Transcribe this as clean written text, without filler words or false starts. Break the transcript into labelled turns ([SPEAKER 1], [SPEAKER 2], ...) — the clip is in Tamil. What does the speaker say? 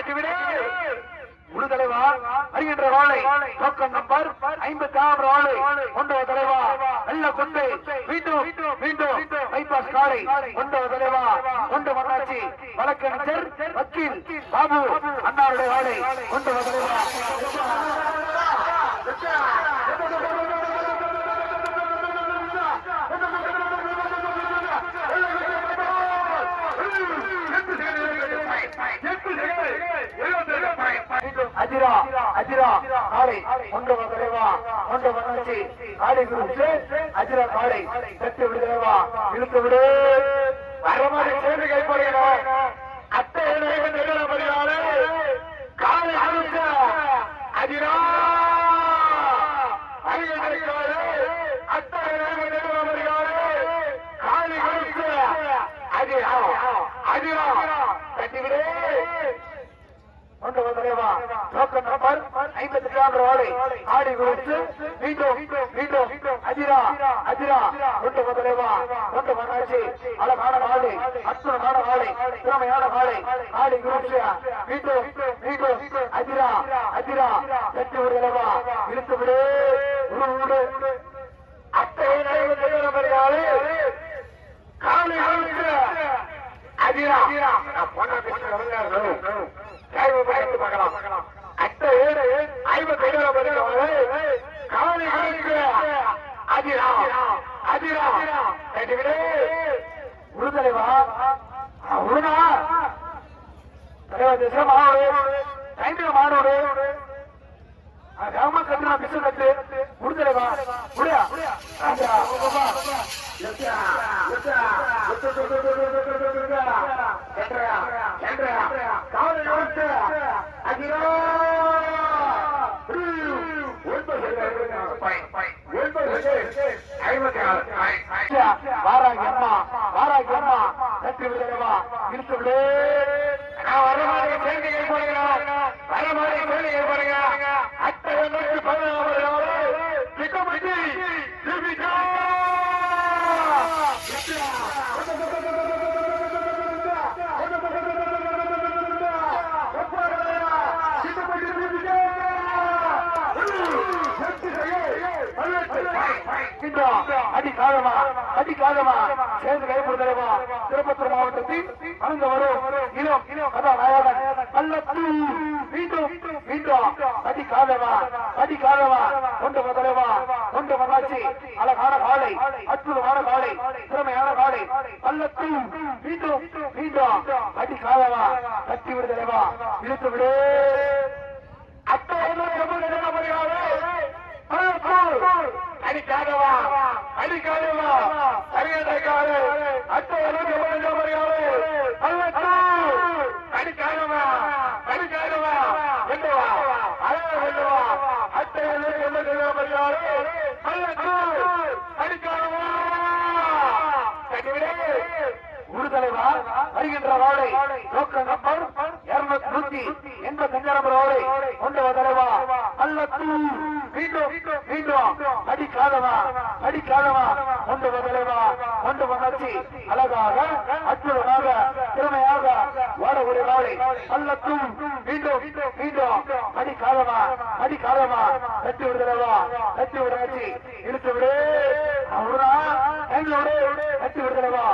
[SPEAKER 1] கட்டிவிடு தலைவா வருகின்ற வாழை நோக்கம் நம்பர் 56 வாழை கொண்ட தலைவா நல்ல கொண்டு மீண்டும் மீண்டும் பைபாஸ் காலை கொண்ட தலைவா கொண்டு மன்னாட்சி வழக்கறிஞர் வக்கீல் பாபு அண்ணாருடைய வாழை கொண்ட தலைவா அஜிரா அஜிரா காலை கொண்டு தலைவா கொண்டு மன்னாட்சி காலை குறித்து அஜிரா காலை தட்டு விடு தலைவா இழுத்து விடு வரமாறி சேர்ந்து கைப்படுகிறார் அத்தை நிறுவனப்படுகிறாரு காலை அழுத்த அஜிரா அத்தை நிறுவனப்படுகிறாரு காலை குறித்து அஜிரா அஜிரா தட்டிவிடு தலைவா நோக்கம் நம்பர் 52 வாழை ஆடி குறித்து மீண்டும் மீண்டும் அஜிரா அஜிரா கொண்டு தலைவா கொண்டு மன்னாட்சி அழகான வாழை அற்புதமான வாழை திறமையான வாழை ஆடி குறித்து மீண்டும் மீண்டும் அஜிரா அஜிரா தட்டி ஒரு தலைவா இழுத்து விடு அத்தை நபர்களாலே காலை அஜிரா பொண்ணா பார்க்கலாம் அத்தை 57 காலை அஜிரா அஜிரா உறுதலைவா உருணா தலைவா திசை மாணவரு சைந்திர மாணவரு கட்டு பிசு கட்டு உறுதலைவா முடியா வாராகி அம்மா வாராகி அம்மா தட்டி விடுவா இழுத்து விடு வரமாறி சேர்ந்து கேட்பாருங்க வரமாறி சேர்ந்து கேட்பாருங்க அத்தை 16 திட்டமிட்டு அடிக்காதமா அடிக்காதமா சேர்ந்து கைப்படுத்தலைவா திருப்பத்தூர் மாவட்டத்தில் அங்கு வரும் இளம் கதாநாயகன் பள்ளத்தில் மீண்டும் மீண்டும் அடிக்காதமா அடிக்காதமா கொண்டு முதலைவா கொண்டு மன்னாட்சி அழகான காலை அற்புதமான காலை திறமையான காலை பள்ளத்தில் மீண்டும் மீண்டும் அடிக்காதமா தட்டி விடுதலைவா இழுத்து விடு அத்தை அடிக்காதவா அடிக்காதவா சரியாக்காரு அத்தை அடிக்காதவா அடிக்காதவா வெண்டுவா வெண்டுவா அத்தை அடிக்காதவா உறுதலைவா வருகின்ற வாழை நோக்கம் நம்பர் 285 வாழை கொண்டு தலைவா அல்லத்து மீண்டும் மீண்டும் அடிக்காதவா அடிக்காதவா கொண்டு தலைவா கொண்டு மன்னாட்சி அழகாக அற்புதமாக திறமையாக வாழக்கூடிய வாழை அல்லத்தும் மீண்டும் மீண்டும் அடிக்காதவா அடிக்காதவா தட்டி விடுதலைவா தட்டி விடாச்சு இழுத்து விடு அவரா எங்களோடு தட்டி விடுதலைவா